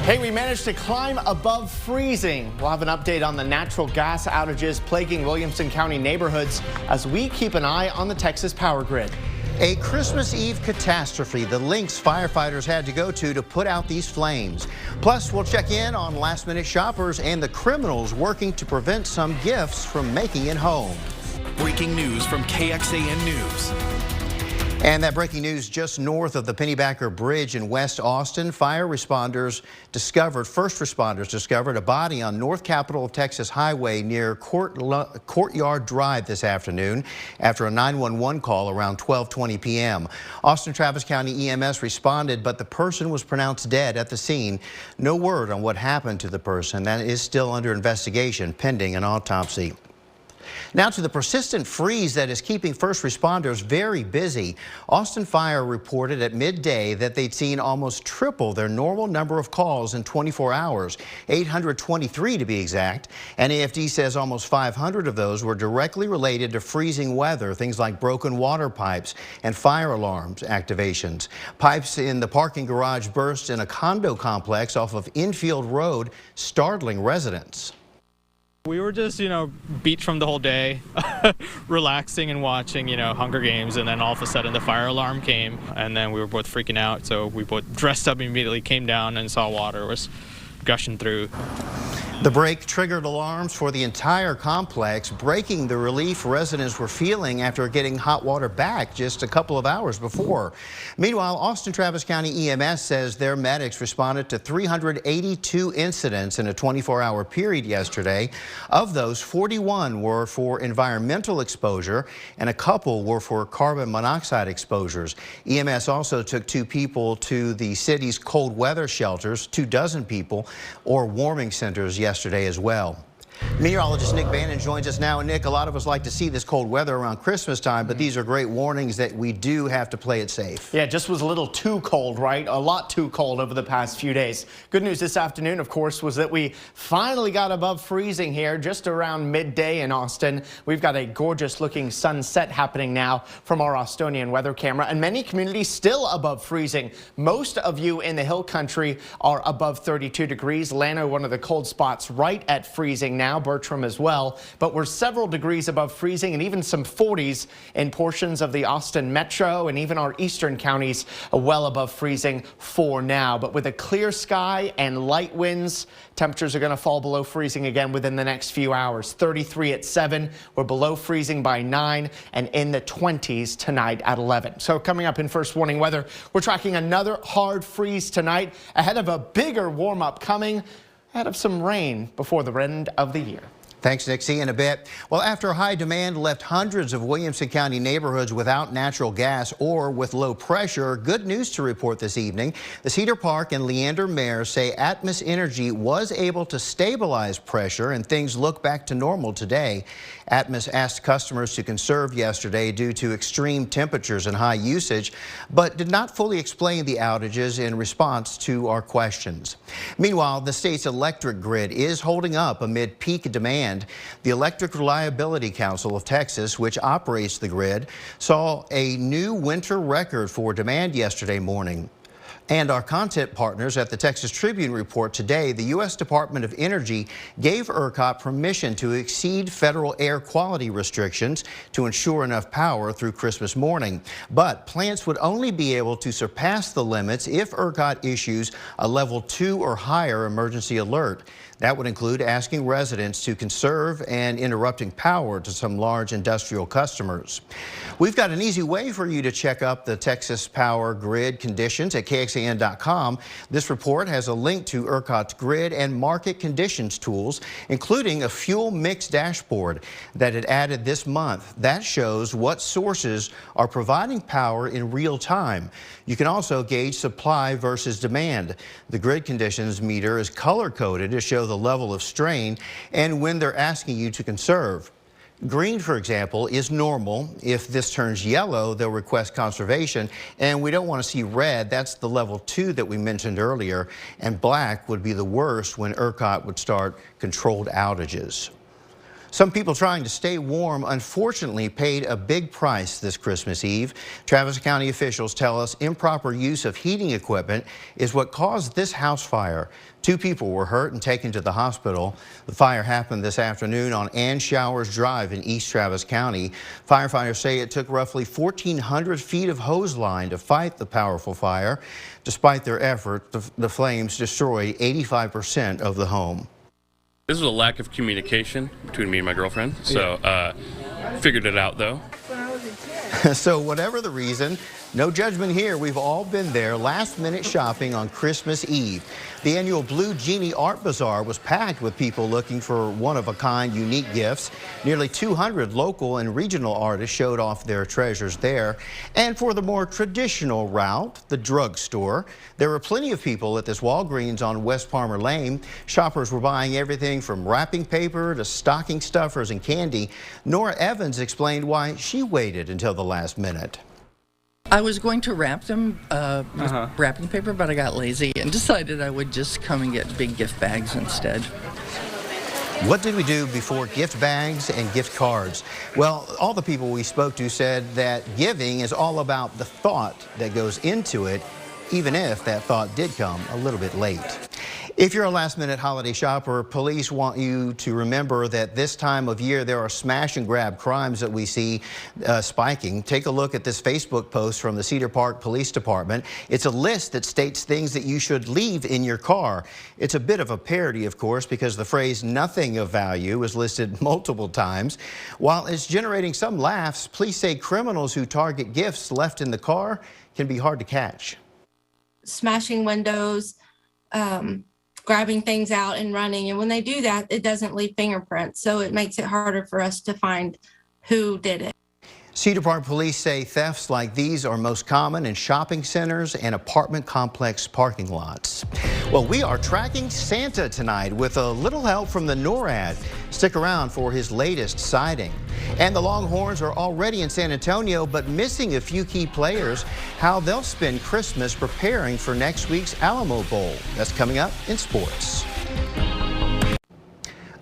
Hey, we managed to climb above freezing. We'll have an update on the natural gas outages plaguing Williamson County neighborhoods as we keep an eye on the Texas power grid. A Christmas Eve catastrophe the lengths firefighters had to go to put out these flames. Plus, we'll check in on last-minute shoppers and the criminals working to prevent some gifts from making it home. Breaking news from KXAN News. And that breaking news just north of the Pennybacker Bridge in West Austin, first responders discovered a body on North Capitol of Texas Highway near Courtyard Drive this afternoon after a 911 call around 12:20 p.m. Austin Travis County EMS responded, but the person was pronounced dead at the scene. No word on what happened to the person. That is still under investigation, pending an autopsy. Now to the persistent freeze that is keeping first responders very busy. Austin Fire reported at midday that they'd seen almost triple their normal number of calls in 24 hours, 823 to be exact. And AFD says almost 500 of those were directly related to freezing weather, things like broken water pipes and fire alarms activations. Pipes in the parking garage burst in a condo complex off of Infield Road, startling residents. We were just, beat from the whole day, relaxing and watching, Hunger Games, and then all of a sudden the fire alarm came, and then we were both freaking out, so we both dressed up immediately, came down and saw water was gushing through. The break triggered alarms for the entire complex, breaking the relief residents were feeling after getting hot water back just a couple of hours before. Meanwhile, Austin Travis County EMS says their medics responded to 382 incidents in a 24-hour period yesterday. Of those, 41 were for environmental exposure and a couple were for carbon monoxide exposures. EMS also took 2 people to the city's cold weather shelters, 24 people, or warming centers yesterday as well. Meteorologist Nick Bannon joins us now. And Nick, a lot of us like to see this cold weather around Christmas time, but these are great warnings that we do have to play it safe. Yeah, it just was a little too cold, right? A lot too cold over the past few days. Good news this afternoon, of course, was that we finally got above freezing here just around midday in Austin. We've got a gorgeous looking sunset happening now from our Austonian weather camera, and many communities still above freezing. Most of you in the hill country are above 32 degrees. Llano, one of the cold spots, right at freezing now. Bertram as well, but we're several degrees above freezing and even some 40s in portions of the Austin metro and even our eastern counties well above freezing for now. But with a clear sky and light winds, temperatures are going to fall below freezing again within the next few hours. 33 at 7, we're below freezing by 9, and in the 20s tonight at 11. So coming up in first warning weather, we're tracking another hard freeze tonight ahead of a bigger warm up coming ahead of some rain before the end of the year. Thanks, Nick. See you in a bit. Well, after high demand left hundreds of Williamson County neighborhoods without natural gas or with low pressure, good news to report this evening. The Cedar Park and Leander mayors say Atmos Energy was able to stabilize pressure and things look back to normal today. Atmos asked customers to conserve yesterday due to extreme temperatures and high usage, but did not fully explain the outages in response to our questions. Meanwhile, the state's electric grid is holding up amid peak demand. The Electric Reliability Council of Texas, which operates the grid, saw a new winter record for demand yesterday morning. And our content partners at the Texas Tribune report today, the U.S. Department of Energy gave ERCOT permission to exceed federal air quality restrictions to ensure enough power through Christmas morning. But plants would only be able to surpass the limits if ERCOT issues a level 2 or higher emergency alert. That would include asking residents to conserve and interrupting power to some large industrial customers. We've got an easy way for you to check up the Texas power grid conditions at KXAN.com. This report has a link to ERCOT's grid and market conditions tools, including a fuel mix dashboard that it added this month. That shows what sources are providing power in real time. You can also gauge supply versus demand. The grid conditions meter is color-coded to show the level of strain and when they're asking you to conserve. Green, for example, is normal. If this turns yellow, they'll request conservation, and we don't want to see red. That's the level 2 that we mentioned earlier, and black would be the worst when ERCOT would start controlled outages. Some people trying to stay warm unfortunately paid a big price this Christmas Eve. Travis County officials tell us improper use of heating equipment is what caused this house fire. 2 people were hurt and taken to the hospital. The fire happened this afternoon on Ann Showers Drive in East Travis County. Firefighters say it took roughly 1,400 feet of hose line to fight the powerful fire. Despite their effort, the flames destroyed 85% of the home. This was a lack of communication between me and my girlfriend, so figured it out though. So whatever the reason, no judgment here. We've all been there, last-minute shopping on Christmas Eve. The annual Blue Genie Art Bazaar was packed with people looking for one-of-a-kind, unique gifts. Nearly 200 local and regional artists showed off their treasures there. And for the more traditional route, the drugstore, there were plenty of people at this Walgreens on West Palmer Lane. Shoppers were buying everything from wrapping paper to stocking stuffers and candy. Nora Evans explained why she waited until the last minute. I was going to wrap them with wrapping paper, but I got lazy and decided I would just come and get big gift bags instead. What did we do before gift bags and gift cards? Well, all the people we spoke to said that giving is all about the thought that goes into it, even if that thought did come a little bit late. If you're a last-minute holiday shopper, police want you to remember that this time of year there are smash and grab crimes that we see spiking. Take a look at this Facebook post from the Cedar Park Police Department. It's a list that states things that you should leave in your car. It's a bit of a parody, of course, because the phrase "nothing of value" is listed multiple times. While it's generating some laughs, police say criminals who target gifts left in the car can be hard to catch. Smashing windows, grabbing things out and running. And when they do that, it doesn't leave fingerprints. So it makes it harder for us to find who did it. Cedar Park police say thefts like these are most common in shopping centers and apartment complex parking lots. Well, we are tracking Santa tonight with a little help from the NORAD. Stick around for his latest sighting. And the Longhorns are already in San Antonio, but missing a few key players. How they'll spend Christmas preparing for next week's Alamo Bowl. That's coming up in sports.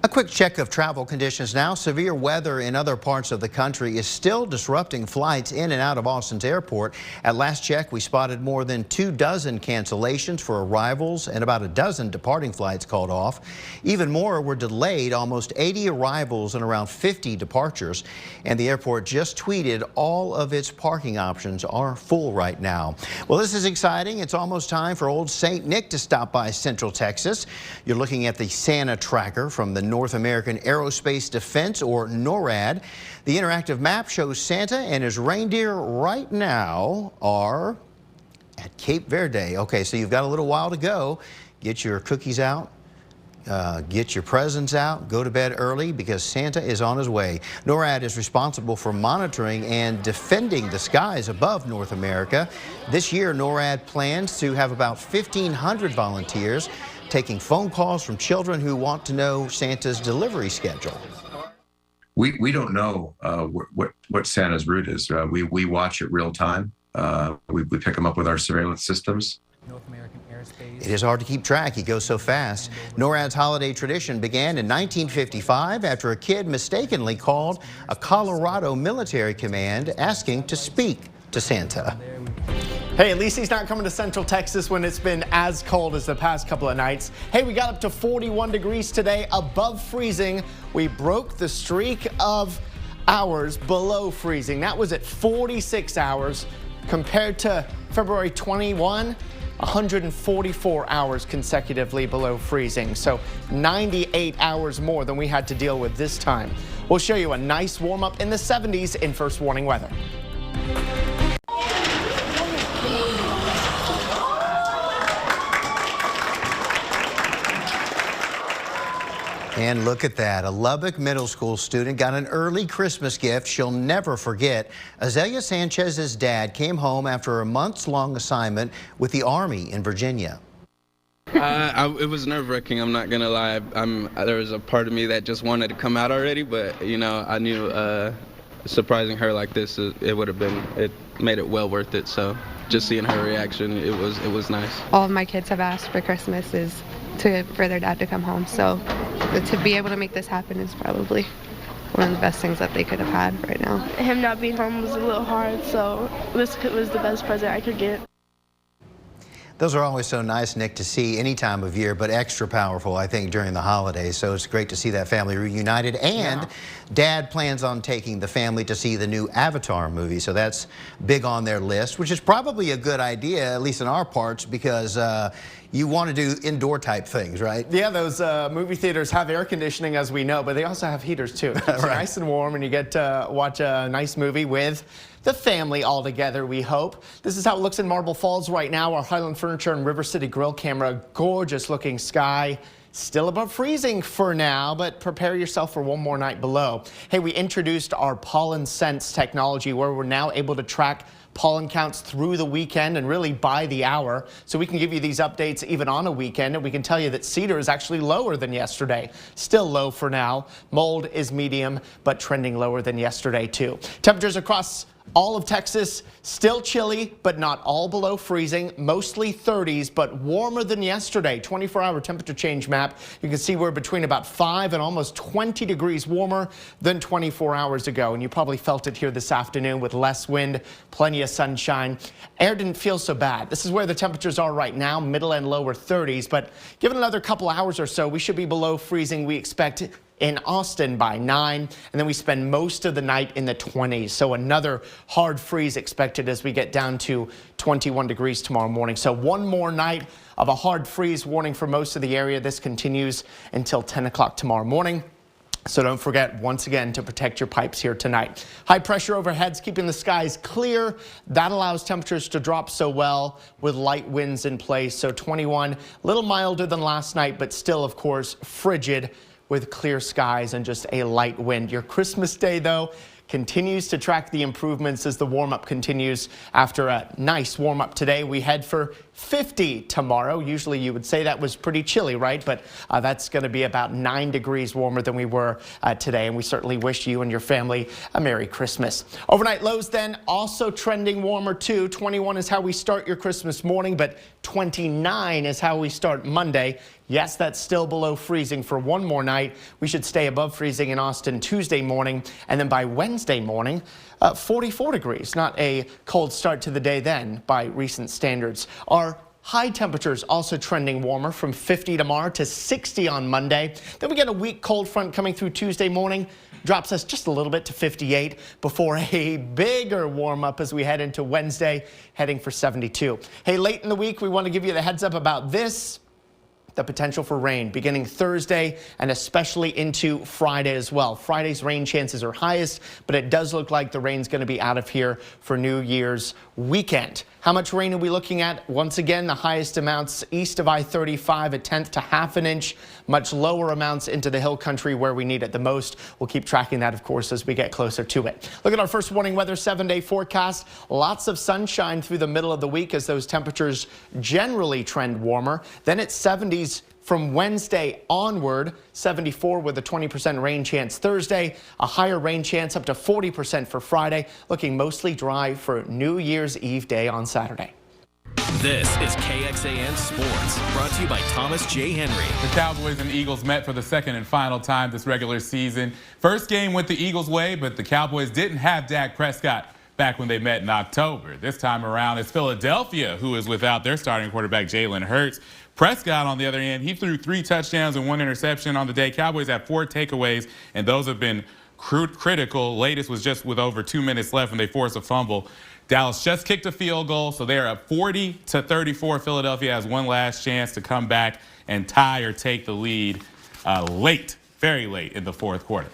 A quick check of travel conditions now. Severe weather in other parts of the country is still disrupting flights in and out of Austin's airport. At last check, we spotted more than 24 cancellations for arrivals and about a dozen departing flights called off. Even more were delayed, almost 80 arrivals and around 50 departures. And the airport just tweeted all of its parking options are full right now. Well, this is exciting. It's almost time for old St. Nick to stop by Central Texas. You're looking at the Santa tracker from the North American Aerospace Defense, or NORAD. The interactive map shows Santa and his reindeer right now are at Cape Verde. Okay, so you've got a little while to go. Get your cookies out. Get your presents out, go to bed early because Santa is on his way. NORAD is responsible for monitoring and defending the skies above North America. This year, NORAD plans to have about 1,500 volunteers taking phone calls from children who want to know Santa's delivery schedule. We don't know what Santa's route is. We watch it real time. We pick them up with our surveillance systems. It is hard to keep track. He goes so fast. NORAD's holiday tradition began in 1955 after a kid mistakenly called a Colorado military command asking to speak to Santa. Hey, at least he's not coming to Central Texas when it's been as cold as the past couple of nights. Hey, we got up to 41 degrees today, above freezing. We broke the streak of hours below freezing. That was at 46 hours compared to February 21. 144 hours consecutively below freezing, so 98 hours more than we had to deal with this time. We'll show you a nice warm up in the 70s in first warning weather. And look at that. A Lubbock Middle School student got an early Christmas gift she'll never forget. Azalea Sanchez's dad came home after a months-long assignment with the Army in Virginia. It was nerve-wracking, I'm not going to lie. There was a part of me that just wanted to come out already, but, you know, I knew surprising her like this, it made it well worth it. So just seeing her reaction, it was nice. All of my kids have asked for Christmas is for their dad to come home, so to be able to make this happen is probably one of the best things that they could have had right now. Him not being home was a little hard, so this was the best present I could get. Those are always so nice, Nick, to see any time of year, but extra powerful, I think, during the holidays. So it's great to see that family reunited. And Dad plans on taking the family to see the new Avatar movie. So that's big on their list, which is probably a good idea, at least in our parts, because you want to do indoor type things, right? Yeah, those movie theaters have air conditioning, as we know, but they also have heaters too. It keeps you nice and warm, and you get to watch a nice movie with the family all together, we hope. This is how it looks in Marble Falls right now. Our Highland Furniture and River City Grill camera. Gorgeous looking sky. Still above freezing for now, but prepare yourself for one more night below. Hey, we introduced our pollen sense technology where we're now able to track pollen counts through the weekend and really by the hour. So we can give you these updates even on a weekend, and we can tell you that cedar is actually lower than yesterday. Still low for now. Mold is medium, but trending lower than yesterday too. Temperatures across all of Texas still chilly, but not all below freezing. Mostly 30s, but warmer than yesterday. 24-hour temperature change map. You can see we're between about 5 and almost 20 degrees warmer than 24 hours ago. And you probably felt it here this afternoon with less wind, plenty of sunshine. Air didn't feel so bad. This is where the temperatures are right now, middle and lower 30s. But given another couple hours or so, we should be below freezing. We expect in Austin by 9, and then we spend most of the night in the 20s. So another hard freeze expected as we get down to 21 degrees tomorrow morning. So one more night of a hard freeze warning for most of the area. This continues until 10 o'clock tomorrow morning. So don't forget, once again, to protect your pipes here tonight. High pressure overhead's keeping the skies clear. That allows temperatures to drop so well with light winds in place. So 21, a little milder than last night, but still, of course, frigid with clear skies and just a light wind. Your Christmas Day, though, continues to track the improvements as the warm-up continues. After a nice warm-up today, we head for 50 tomorrow. Usually you would say that was pretty chilly, right? But that's going to be about 9 degrees warmer than we were today. And we certainly wish you and your family a Merry Christmas. Overnight lows then also trending warmer too. 21 is how we start your Christmas morning, but 29 is how we start Monday. Yes, that's still below freezing for one more night. We should stay above freezing in Austin Tuesday morning, and then by Wednesday morning, 44 degrees. Not a cold start to the day then by recent standards. Our high temperatures also trending warmer from 50 tomorrow to 60 on Monday. Then we get a weak cold front coming through Tuesday morning. Drops us just a little bit to 58 before a bigger warm up as we head into Wednesday, heading for 72. Hey, late in the week, we want to give you the heads up about this. The potential for rain beginning Thursday and especially into Friday as well. Friday's rain chances are highest, but it does look like the rain's going to be out of here for New Year's weekend. How much rain are we looking at? Once again, the highest amounts east of I-35, a tenth to half an inch, much lower amounts into the hill country where we need it the most. We'll keep tracking that, of course, as we get closer to it. Look at our first warning weather 7-day forecast. Lots of sunshine through the middle of the week as those temperatures generally trend warmer. Then it's 70s from Wednesday onward, 74 with a 20% rain chance Thursday, a higher rain chance up to 40% for Friday, looking mostly dry for New Year's Eve day on Saturday. This is KXAN Sports, brought to you by Thomas J. Henry. The Cowboys and Eagles met for the second and final time this regular season. First game went the Eagles' way, but the Cowboys didn't have Dak Prescott back when they met in October. This time around, it's Philadelphia who is without their starting quarterback, Jalen Hurts. Prescott, on the other hand, he threw 3 touchdowns and 1 interception on the day. Cowboys have 4 takeaways, and those have been critical. Latest was just with over 2 minutes left when they forced a fumble. Dallas just kicked a field goal, so they're up 40-34. Philadelphia has one last chance to come back and tie or take the lead late, very late in the fourth quarter.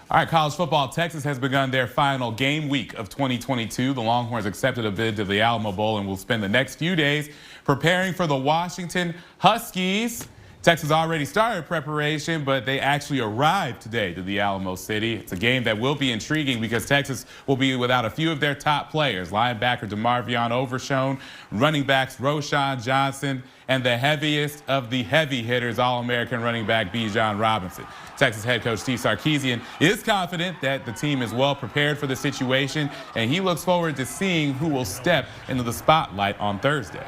All right, college football. Texas has begun their final game week of 2022. The Longhorns accepted a bid to the Alamo Bowl and will spend the next few days preparing for the Washington Huskies. Texas already started preparation, but they actually arrived today to the Alamo City. It's a game that will be intriguing because Texas will be without a few of their top players. Linebacker DeMarvion Overshown, running backs Roshan Johnson, and the heaviest of the heavy hitters, All-American running back Bijan Robinson. Texas head coach Steve Sarkisian is confident that the team is well prepared for the situation, and he looks forward to seeing who will step into the spotlight on Thursday.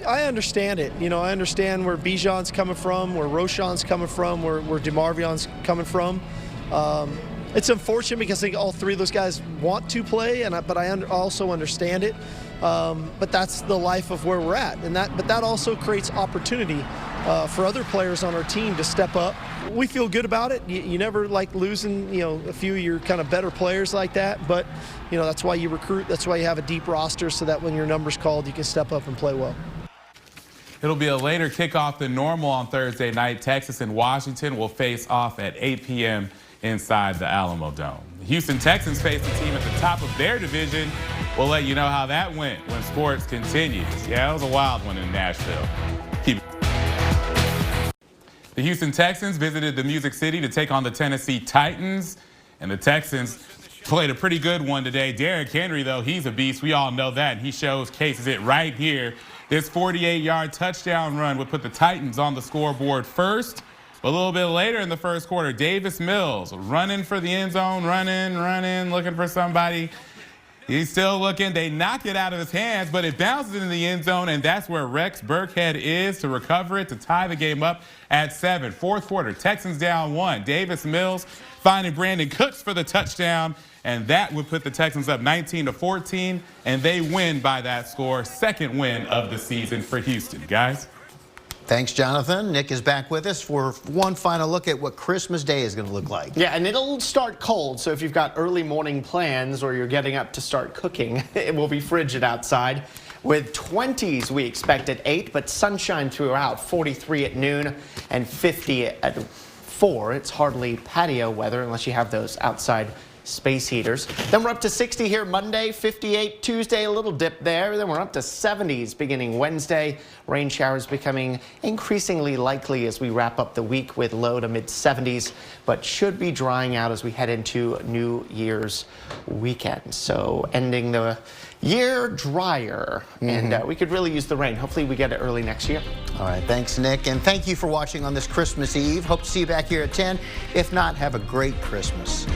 I understand it. You know, I understand where Bijan's coming from, where Roshan's coming from, where DeMarvion's coming from. It's unfortunate because I think all three of those guys want to play, but I also understand it. But that's the life of where we're at, but that also creates opportunity for other players on our team to step up. We feel good about it. You never like losing, a few of your kind of better players like that, but that's why you recruit. That's why you have a deep roster, so that when your number's called, you can step up and play well. It'll be a later kickoff than normal on Thursday night. Texas and Washington will face off at 8 p.m. inside the Alamo Dome. The Houston Texans face the team at the top of their division. We'll let you know how that went when sports continues. Yeah, it was a wild one in Nashville. The Houston Texans visited the Music City to take on the Tennessee Titans, and the Texans played a pretty good one today. Derrick Henry, though, he's a beast. We all know that. He showcases it right here. This 48-yard touchdown run would put the Titans on the scoreboard first. A little bit later in the first quarter, Davis Mills running for the end zone, running, looking for somebody. He's still looking. They knock it out of his hands, but it bounces into the end zone, and that's where Rex Burkhead is to recover it to tie the game up at 7. Fourth quarter, Texans down 1. Davis Mills finding Brandon Cooks for the touchdown, and that would put the Texans up 19-14, and they win by that score. Second win of the season for Houston, guys. Thanks, Jonathan. Nick is back with us for one final look at what Christmas Day is going to look like. Yeah, and it'll start cold, so if you've got early morning plans or you're getting up to start cooking, it will be frigid outside. With 20s, we expect at 8, but sunshine throughout, 43 at noon and 50 at 4. It's hardly patio weather unless you have those outside space heaters. Then we're up to 60 here Monday, 58 Tuesday, a little dip there. Then we're up to 70s beginning Wednesday. Rain showers becoming increasingly likely as we wrap up the week with low to mid 70s, but should be drying out as we head into New Year's weekend. So ending the year drier, and we could really use the rain. Hopefully we get it early next year. All right, thanks, Nick, and thank you for watching on this Christmas Eve. Hope to see you back here at 10. If not, have a great Christmas.